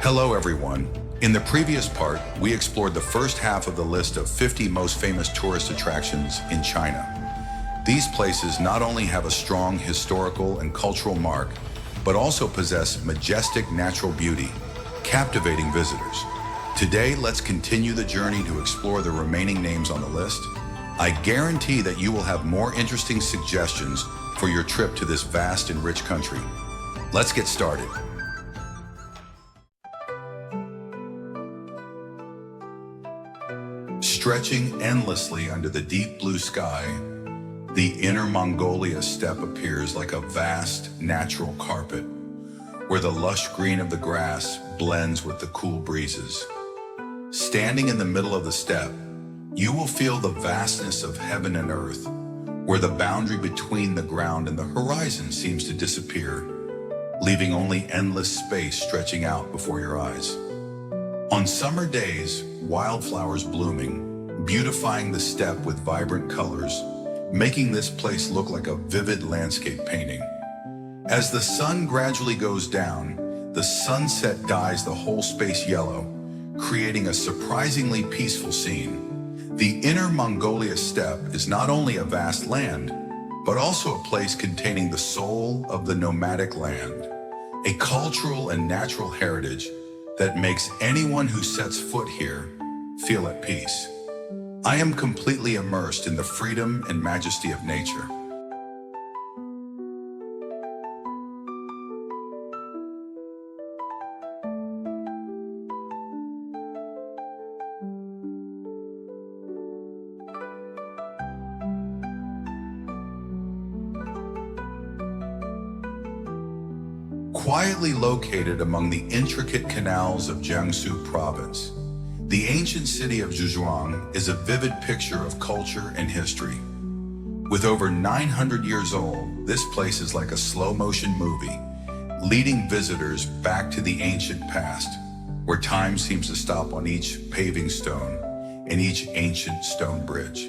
Hello everyone. In the previous part, we explored the first half of the list of 50 most famous tourist attractions in China. These places not only have a strong historical and cultural mark, but also possess majestic natural beauty, captivating visitors. Today, let's continue the journey to explore the remaining names on the list. I guarantee that you will have more interesting suggestions for your trip to this vast and rich country. Let's get started. Stretching endlessly under the deep blue sky, the Inner Mongolia steppe appears like a vast natural carpet, where the lush green of the grass blends with the cool breezes. Standing in the middle of the steppe, you will feel the vastness of heaven and earth, where the boundary between the ground and the horizon seems to disappear, leaving only endless space stretching out before your eyes. On summer days, wildflowers blooming, beautifying the steppe with vibrant colors, making this place look like a vivid landscape painting. As the sun gradually goes down, the sunset dyes the whole space yellow, creating a surprisingly peaceful scene. The Inner Mongolia steppe is not only a vast land, but also a place containing the soul of the nomadic land, a cultural and natural heritage that makes anyone who sets foot here feel at peace. I am completely immersed in the freedom and majesty of nature. Quietly located among the intricate canals of Jiangsu province, the ancient city of Zhuang is a vivid picture of culture and history. With over 900 years old, this place is like a slow-motion movie, leading visitors back to the ancient past, where time seems to stop on each paving stone and each ancient stone bridge.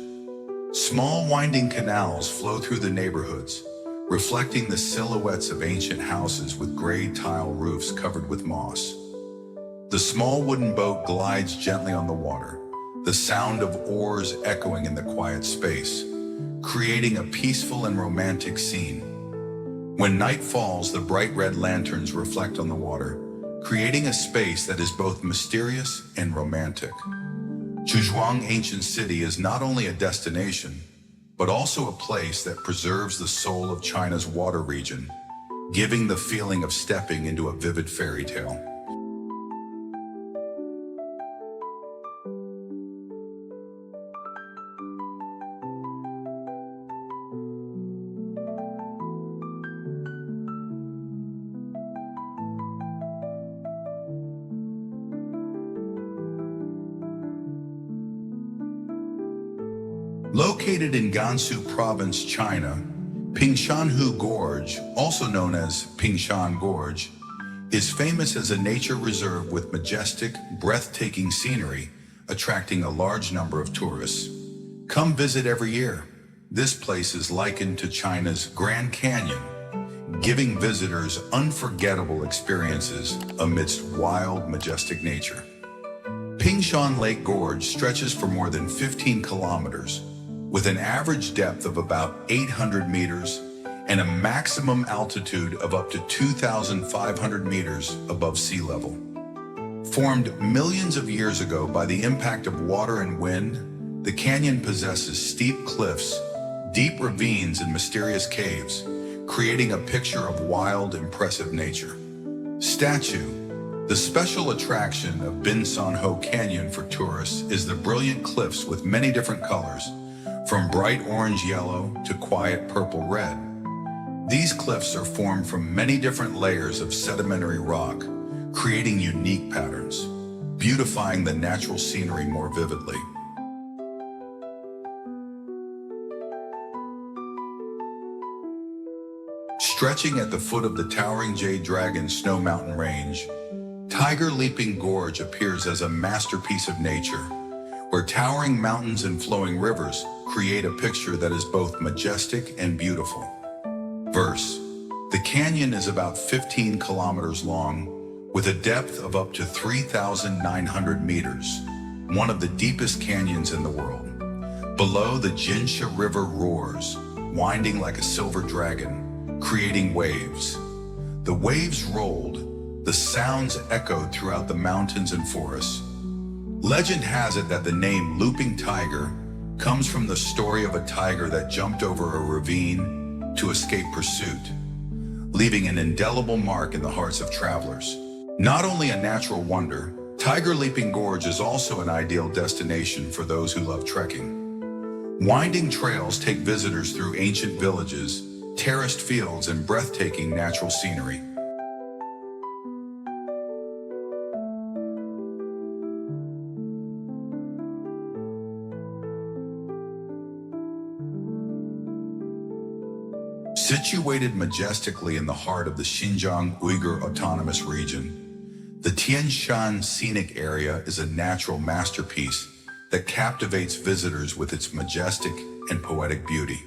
Small winding canals flow through the neighborhoods, reflecting the silhouettes of ancient houses with gray tile roofs covered with moss. The small wooden boat glides gently on the water, the sound of oars echoing in the quiet space, creating a peaceful and romantic scene. When night falls, the bright red lanterns reflect on the water, creating a space that is both mysterious and romantic. Zhuang Ancient City is not only a destination, but also a place that preserves the soul of China's water region, giving the feeling of stepping into a vivid fairy tale. Located in Gansu Province, China, Pingshanhu Gorge, also known as Pingshan Gorge, is famous as a nature reserve with majestic, breathtaking scenery, attracting a large number of tourists. Come visit every year. This place is likened to China's Grand Canyon, giving visitors unforgettable experiences amidst wild, majestic nature. Pingshan Lake Gorge stretches for more than 15 kilometers, with an average depth of about 800 meters and a maximum altitude of up to 2,500 meters above sea level. Formed millions of years ago by the impact of water and wind, the canyon possesses steep cliffs, deep ravines, and mysterious caves, creating a picture of wild, impressive nature. Statue: the special attraction of Binsanho Canyon for tourists is the brilliant cliffs with many different colors, from bright orange-yellow to quiet purple-red. These cliffs are formed from many different layers of sedimentary rock, creating unique patterns, beautifying the natural scenery more vividly. Stretching at the foot of the towering Jade Dragon Snow Mountain Range, Tiger Leaping Gorge appears as a masterpiece of nature, where towering mountains and flowing rivers create a picture that is both majestic and beautiful. Verse: the canyon is about 15 kilometers long, with a depth of up to 3,900 meters, one of the deepest canyons in the world. Below, the Jinsha River roars, winding like a silver dragon, creating waves. The waves rolled, the sounds echoed throughout the mountains and forests. Legend has it that the name Looping Tiger comes from the story of a tiger that jumped over a ravine to escape pursuit, leaving an indelible mark in the hearts of travelers. Not only a natural wonder, Tiger Leaping Gorge is also an ideal destination for those who love trekking. Winding trails take visitors through ancient villages, terraced fields, and breathtaking natural scenery. Situated majestically in the heart of the Xinjiang Uyghur Autonomous Region, the Tian Shan Scenic Area is a natural masterpiece that captivates visitors with its majestic and poetic beauty.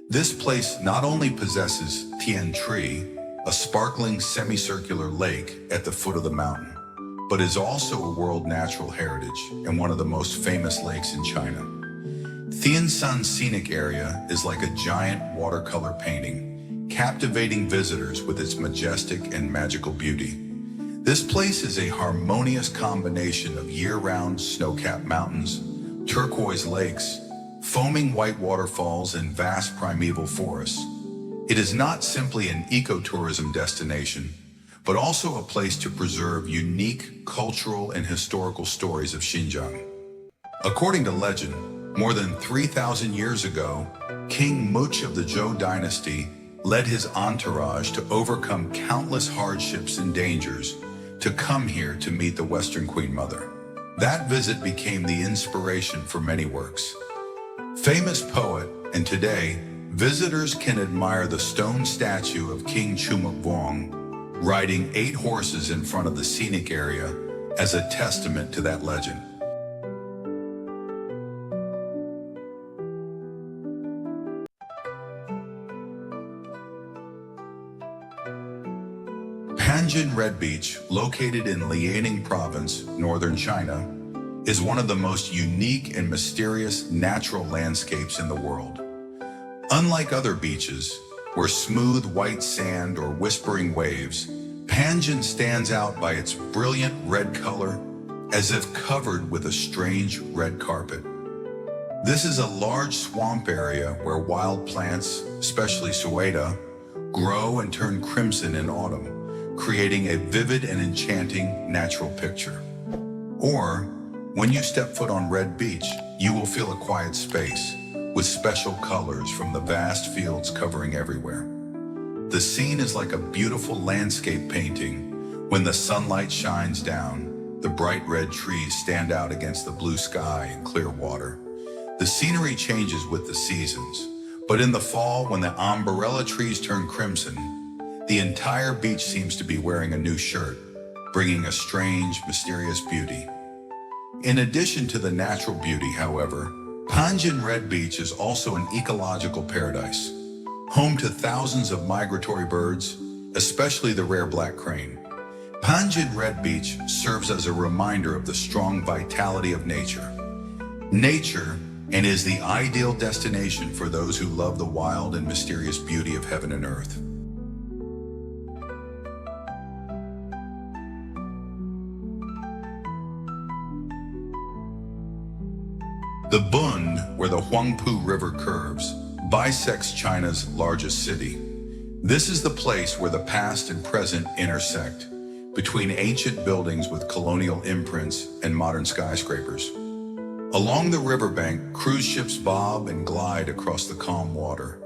This place not only possesses Tian Tree, a sparkling semicircular lake at the foot of the mountain, but is also a World Natural Heritage and one of the most famous lakes in China. Tian Shan Scenic Area is like a giant watercolor painting, captivating visitors with its majestic and magical beauty. This place is a harmonious combination of year-round snow-capped mountains, turquoise lakes, foaming white waterfalls, and vast primeval forests. It is not simply an ecotourism destination, but also a place to preserve unique cultural and historical stories of Xinjiang. According to legend, more than 3,000 years ago, King Much of the Zhou dynasty led his entourage to overcome countless hardships and dangers to come here to meet the Western Queen Mother. That visit became the inspiration for many works. Famous poet, and today, visitors can admire the stone statue of King Chumukvong riding 8 horses in front of the scenic area as a testament to that legend. Panjin Red Beach, located in Liaoning Province, northern China, is one of the most unique and mysterious natural landscapes in the world. Unlike other beaches, where smooth white sand or whispering waves, Panjin stands out by its brilliant red color, as if covered with a strange red carpet. This is a large swamp area where wild plants, especially sueta, grow and turn crimson in autumn, creating a vivid and enchanting natural picture. Or, when you step foot on Red Beach, you will feel a quiet space with special colors from the vast fields covering everywhere. The scene is like a beautiful landscape painting. When the sunlight shines down, the bright red trees stand out against the blue sky and clear water. The scenery changes with the seasons, but in the fall, when the umbrella trees turn crimson, the entire beach seems to be wearing a new shirt, bringing a strange, mysterious beauty. In addition to the natural beauty, however, Panjin Red Beach is also an ecological paradise, home to thousands of migratory birds, especially the rare black crane. Panjin Red Beach serves as a reminder of the strong vitality of nature. Nature, and is the ideal destination for those who love the wild and mysterious beauty of heaven and earth. The Bund, where the Huangpu River curves, bisects China's largest city. This is the place where the past and present intersect, between ancient buildings with colonial imprints and modern skyscrapers. Along the riverbank, cruise ships bob and glide across the calm water,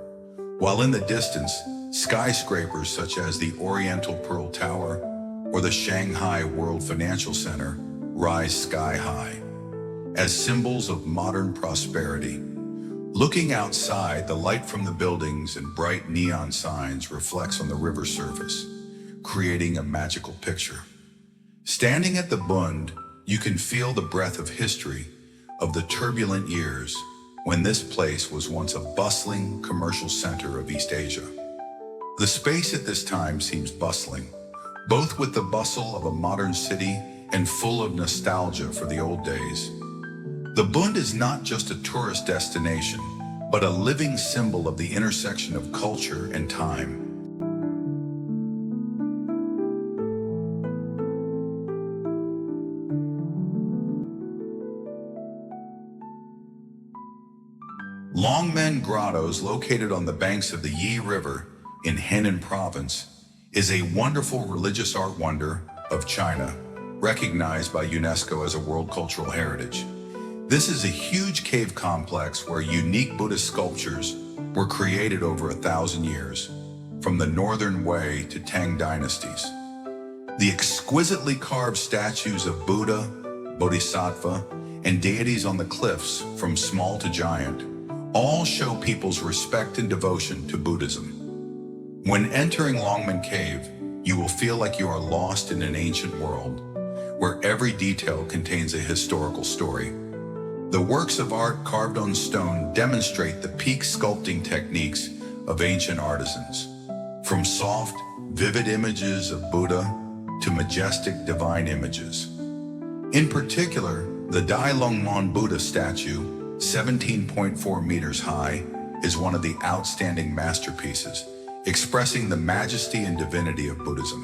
while in the distance, skyscrapers such as the Oriental Pearl Tower or the Shanghai World Financial Center rise sky high as symbols of modern prosperity. Looking outside, the light from the buildings and bright neon signs reflects on the river surface, creating a magical picture. Standing at the Bund, you can feel the breath of history of the turbulent years when this place was once a bustling commercial center of East Asia. The space at this time seems bustling, both with the bustle of a modern city and full of nostalgia for the old days. The Bund is not just a tourist destination, but a living symbol of the intersection of culture and time. Longmen Grottoes, located on the banks of the Yi River in Henan Province, is a wonderful religious art wonder of China, recognized by UNESCO as a World Cultural Heritage. This is a huge cave complex where unique Buddhist sculptures were created over 1,000 years, from the Northern Wei to Tang dynasties. The exquisitely carved statues of Buddha, Bodhisattva, and deities on the cliffs, from small to giant, all show people's respect and devotion to Buddhism. When entering Longmen Cave, you will feel like you are lost in an ancient world, where every detail contains a historical story. The works of art carved on stone demonstrate the peak sculpting techniques of ancient artisans, from soft, vivid images of Buddha to majestic divine images. In particular, the Dai Longmen Buddha statue, 17.4 meters high, is one of the outstanding masterpieces, expressing the majesty and divinity of Buddhism.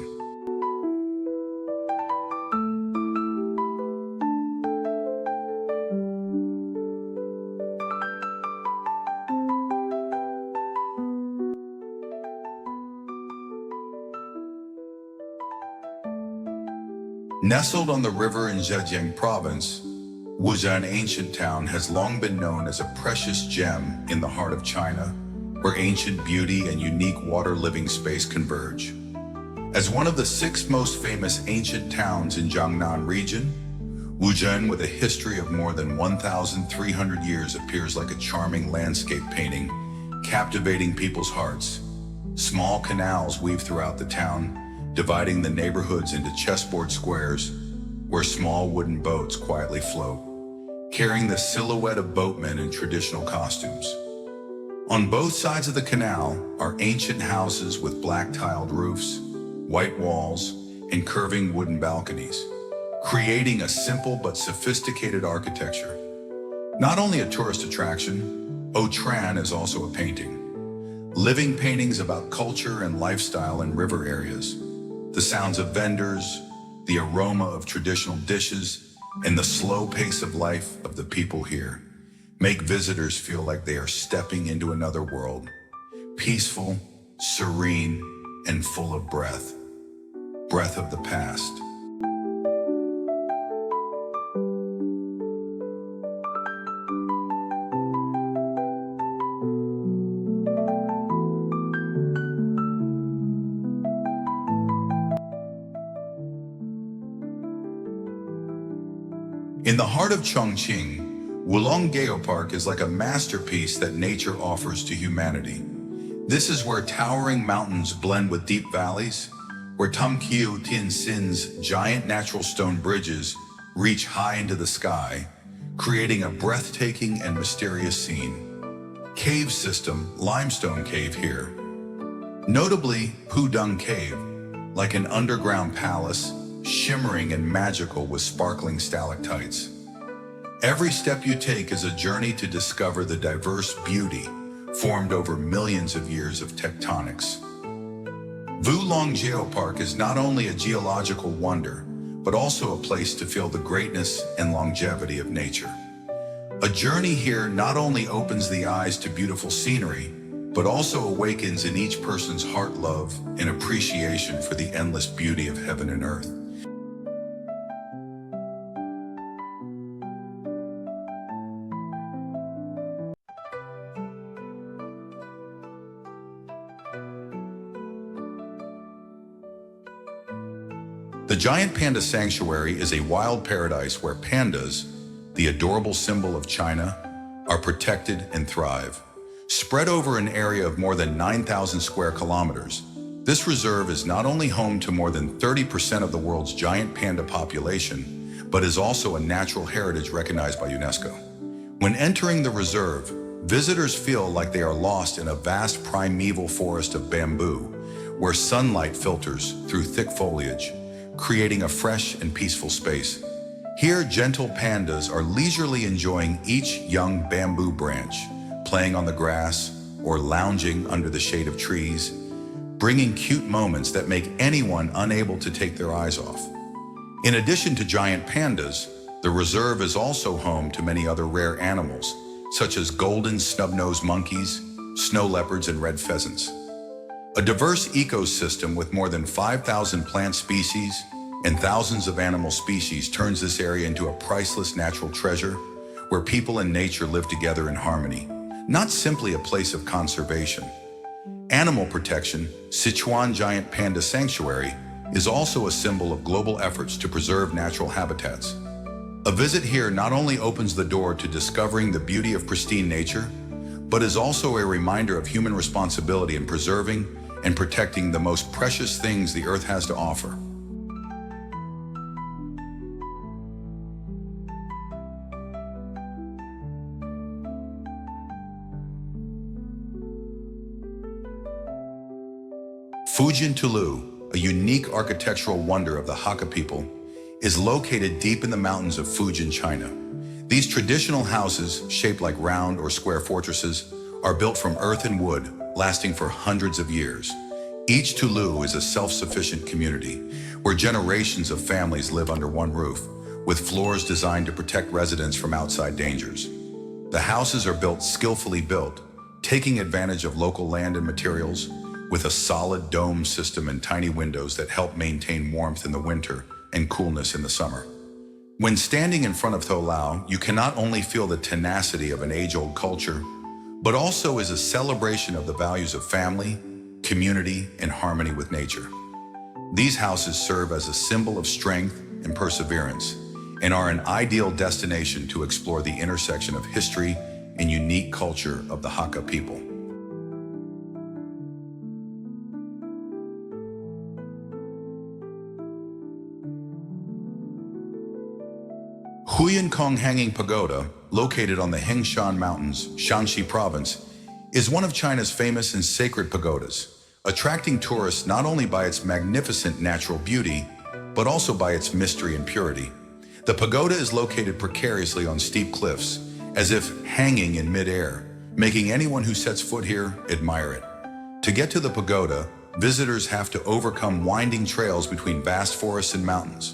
Nestled on the river in Zhejiang Province, Huangshan ancient town has long been known as a precious gem in the heart of China, where ancient beauty and unique water living space converge. As one of the 6 most famous ancient towns in Jiangnan region, Huangshan, with a history of more than 1,300 years, appears like a charming landscape painting, captivating people's hearts. Small canals weave throughout the town, dividing the neighborhoods into chessboard squares, where small wooden boats quietly float, carrying the silhouette of boatmen in traditional costumes. On both sides of the canal are ancient houses with black tiled roofs, white walls, and curving wooden balconies, creating a simple but sophisticated architecture. Not only a tourist attraction, Otran is also a painting. Living paintings about culture and lifestyle in river areas, the sounds of vendors, the aroma of traditional dishes, and the slow pace of life of the people here make visitors feel like they are stepping into another world, peaceful, serene, and full of breath of the past. In the heart of Chongqing, Wulong Geopark is like a masterpiece that nature offers to humanity. This is where towering mountains blend with deep valleys, where Tamqiu Tianxin's giant natural stone bridges reach high into the sky, creating a breathtaking and mysterious scene. Cave system, limestone cave here. Notably, Pudong Cave, like an underground palace, shimmering and magical with sparkling stalactites. Every step you take is a journey to discover the diverse beauty formed over millions of years of tectonics. Wulong Geopark is not only a geological wonder, but also a place to feel the greatness and longevity of nature. A journey here not only opens the eyes to beautiful scenery, but also awakens in each person's heart love and appreciation for the endless beauty of heaven and earth. The Giant Panda Sanctuary is a wild paradise where pandas, the adorable symbol of China, are protected and thrive. Spread over an area of more than 9,000 square kilometers, this reserve is not only home to more than 30% of the world's giant panda population, but is also a natural heritage recognized by UNESCO. When entering the reserve, visitors feel like they are lost in a vast primeval forest of bamboo, where sunlight filters through thick foliage, creating a fresh and peaceful space. Here, gentle pandas are leisurely enjoying each young bamboo branch, playing on the grass or lounging under the shade of trees, bringing cute moments that make anyone unable to take their eyes off. In addition to giant pandas, the reserve is also home to many other rare animals, such as golden snub-nosed monkeys, snow leopards, and red pheasants. A diverse ecosystem with more than 5,000 plant species and thousands of animal species turns this area into a priceless natural treasure where people and nature live together in harmony, not simply a place of conservation. Animal protection, Sichuan Giant Panda Sanctuary, is also a symbol of global efforts to preserve natural habitats. A visit here not only opens the door to discovering the beauty of pristine nature, but is also a reminder of human responsibility in preserving and protecting the most precious things the earth has to offer. Fujian Tulu, a unique architectural wonder of the Hakka people, is located deep in the mountains of Fujian, China. These traditional houses, shaped like round or square fortresses, are built from earth and wood, lasting for hundreds of years. Each Tulu is a self-sufficient community where generations of families live under one roof, with floors designed to protect residents from outside dangers. The houses are skillfully built, taking advantage of local land and materials, with a solid dome system and tiny windows that help maintain warmth in the winter and coolness in the summer. When standing in front of Tholao, you cannot only feel the tenacity of an age-old culture, but also is a celebration of the values of family, community, and harmony with nature. These houses serve as a symbol of strength and perseverance, and are an ideal destination to explore the intersection of history and unique culture of the Hakka people. Huangshan Hanging Pagoda, located on the Huangshan Mountains, Shanxi Province, is one of China's famous and sacred pagodas, attracting tourists not only by its magnificent natural beauty, but also by its mystery and purity. The pagoda is located precariously on steep cliffs, as if hanging in mid-air, making anyone who sets foot here admire it. To get to the pagoda, visitors have to overcome winding trails between vast forests and mountains.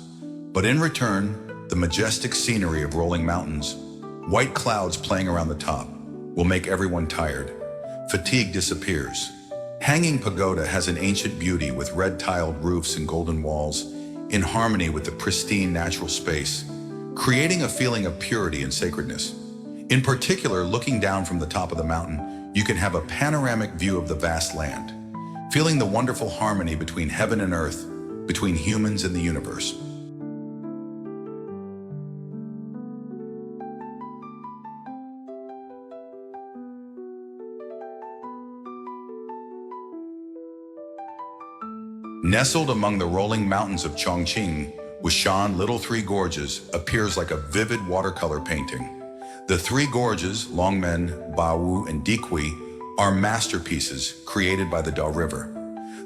But in return, the majestic scenery of rolling mountains, white clouds playing around the top, will make everyone tired. Fatigue disappears. Hanging Pagoda has an ancient beauty with red-tiled roofs and golden walls, in harmony with the pristine natural space, creating a feeling of purity and sacredness. In particular, looking down from the top of the mountain, you can have a panoramic view of the vast land, feeling the wonderful harmony between heaven and earth, between humans and the universe. Nestled among the rolling mountains of Chongqing, Huangshan Little Three Gorges appears like a vivid watercolor painting. The three gorges, Longmen, Bawu, and Dikui, are masterpieces created by the Da River.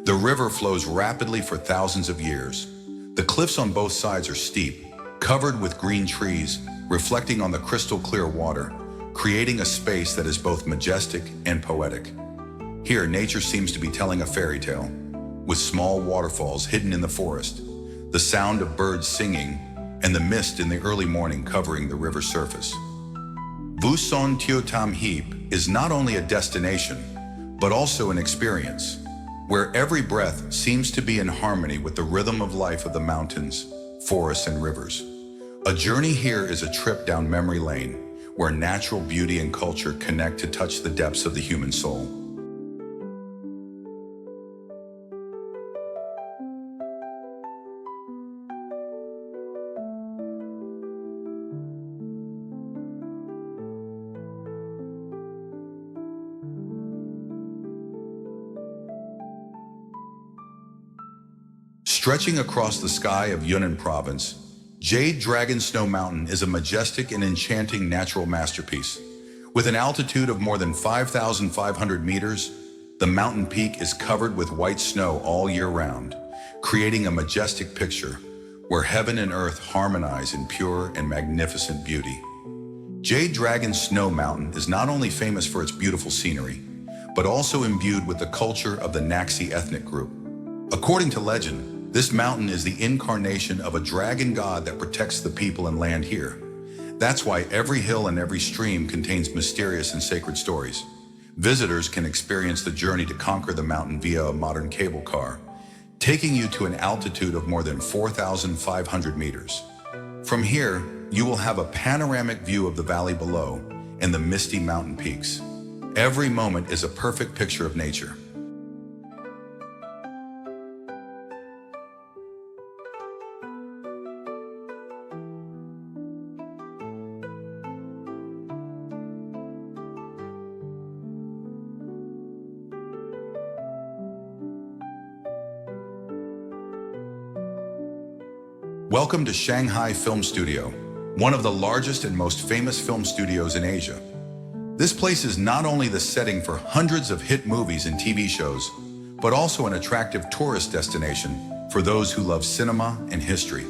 The river flows rapidly for thousands of years. The cliffs on both sides are steep, covered with green trees, reflecting on the crystal clear water, creating a space that is both majestic and poetic. Here, nature seems to be telling a fairy tale, with small waterfalls hidden in the forest, the sound of birds singing, and the mist in the early morning covering the river's surface. Busan Tiotam Heap is not only a destination, but also an experience, where every breath seems to be in harmony with the rhythm of life of the mountains, forests, and rivers. A journey here is a trip down memory lane, where natural beauty and culture connect to touch the depths of the human soul. Stretching across the sky of Yunnan Province, Jade Dragon Snow Mountain is a majestic and enchanting natural masterpiece. With an altitude of more than 5,500 meters, The mountain peak is covered with white snow all year round, creating a majestic picture where heaven and earth harmonize in pure and magnificent beauty. Jade Dragon Snow Mountain is not only famous for its beautiful scenery, but also imbued with the culture of the Naxi ethnic group. According to legend, this mountain is the incarnation of a dragon god that protects the people and land here. That's why every hill and every stream contains mysterious and sacred stories. Visitors can experience the journey to conquer the mountain via a modern cable car, taking you to an altitude of more than 4,500 meters. From here, you will have a panoramic view of the valley below and the misty mountain peaks. Every moment is a perfect picture of nature. Welcome to Shanghai Film Studio, one of the largest and most famous film studios in Asia. This place is not only the setting for hundreds of hit movies and TV shows, but also an attractive tourist destination for those who love cinema and history.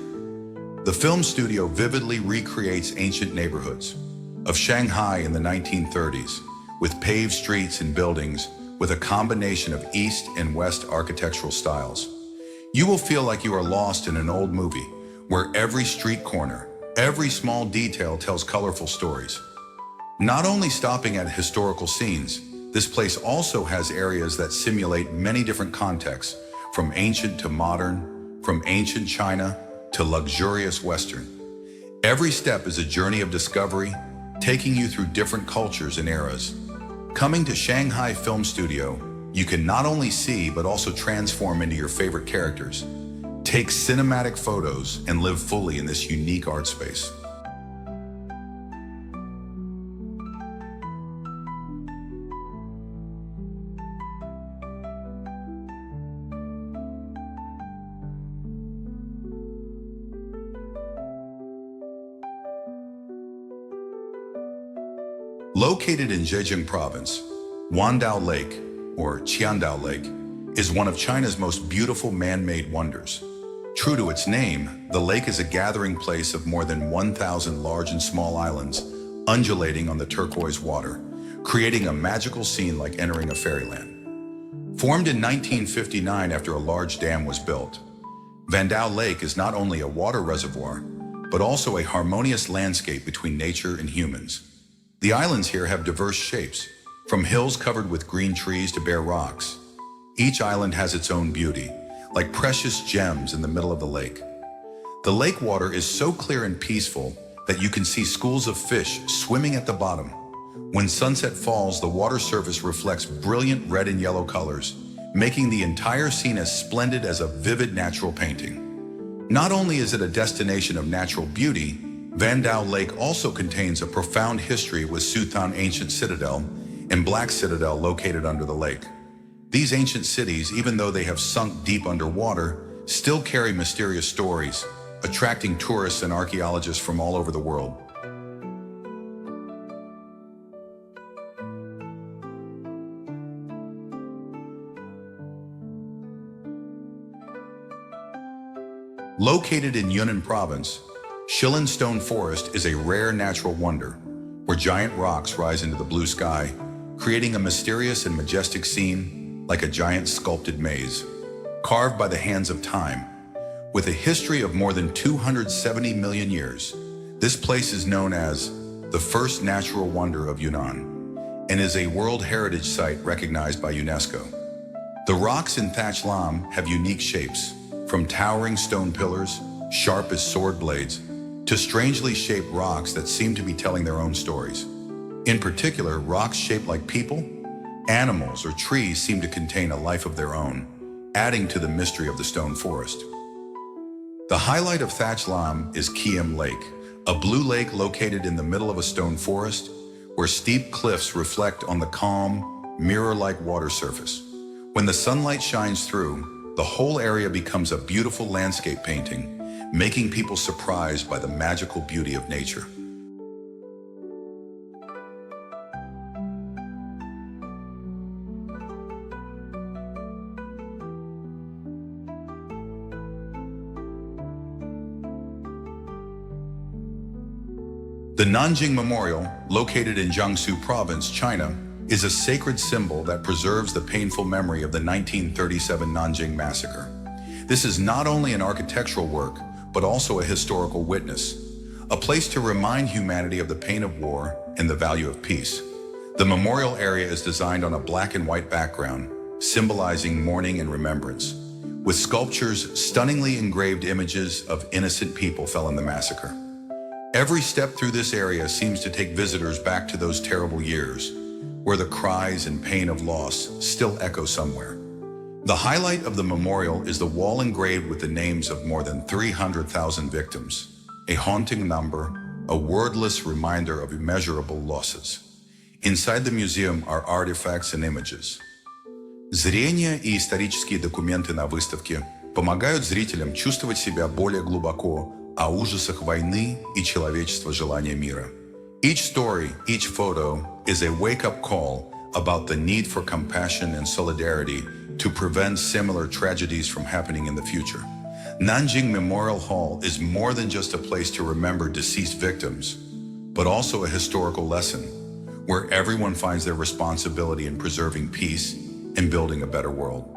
The film studio vividly recreates ancient neighborhoods of Shanghai in the 1930s, with paved streets and buildings with a combination of East and West architectural styles. You will feel like you are lost in an old movie, where every street corner, every small detail tells colorful stories. Not only stopping at historical scenes, this place also has areas that simulate many different contexts, from ancient to modern, from ancient China to luxurious Western. Every step is a journey of discovery, taking you through different cultures and eras. Coming to Shanghai Film Studio, you can not only see but also transform into your favorite characters. Take cinematic photos and live fully in this unique art space. Located in Beijing province, Wandao Lake, or Qiandao Lake, is one of China's most beautiful man-made wonders. True to its name, the lake is a gathering place of more than 1,000 large and small islands, undulating on the turquoise water, creating a magical scene like entering a fairyland. Formed in 1959 after a large dam was built, Wandao Lake is not only a water reservoir, but also a harmonious landscape between nature and humans. The islands here have diverse shapes, from hills covered with green trees to bare rocks. Each island has its own beauty, like precious gems in the middle of the lake. The lake water is so clear and peaceful that you can see schools of fish swimming at the bottom. When sunset falls, the water surface reflects brilliant red and yellow colors, making the entire scene as splendid as a vivid natural painting. Not only is it a destination of natural beauty, Wandao Lake also contains a profound history with Suthan Ancient Citadel and Black Citadel located under the lake. These ancient cities, even though they have sunk deep underwater, still carry mysterious stories, attracting tourists and archaeologists from all over the world. Located in Yunnan province, Shilin Stone Forest is a rare natural wonder, where giant rocks rise into the blue sky, creating a mysterious and majestic scene like a giant sculpted maze, carved by the hands of time. With a history of more than 270 million years, this place is known as the first natural wonder of Yunnan and is a World Heritage Site recognized by UNESCO. The rocks in Thach Lam have unique shapes, from towering stone pillars, sharp as sword blades, to strangely shaped rocks that seem to be telling their own stories. In particular, rocks shaped like people, animals, or trees seem to contain a life of their own, adding to the mystery of the stone forest. The highlight of Thach Lam is Kiem Lake, a blue lake located in the middle of a stone forest, where steep cliffs reflect on the calm, mirror-like water surface. When the sunlight shines through, the whole area becomes a beautiful landscape painting, making people surprised by the magical beauty of nature. The Nanjing Memorial, located in Jiangsu Province, China, is a sacred symbol that preserves the painful memory of the 1937 Nanjing Massacre. This is not only an architectural work, but also a historical witness, a place to remind humanity of the pain of war and the value of peace. The memorial area is designed on a black and white background, symbolizing mourning and remembrance. With sculptures, stunningly engraved images of innocent people fell in the massacre. Every step through this area seems to take visitors back to those terrible years, where the cries and pain of loss still echo somewhere. The highlight of the memorial is the wall engraved with the names of more than 300,000 victims, a haunting number, a wordless reminder of immeasurable losses. Inside the museum are artifacts and images. Зрение и исторические документы на выставке помогают зрителям чувствовать себя более глубоко о ужасах войны и человечества желания мира. Each story, each photo is a wake-up call about the need for compassion and solidarity to prevent similar tragedies from happening in the future. Nanjing Memorial Hall is more than just a place to remember deceased victims, but also a historical lesson where everyone finds their responsibility in preserving peace and building a better world.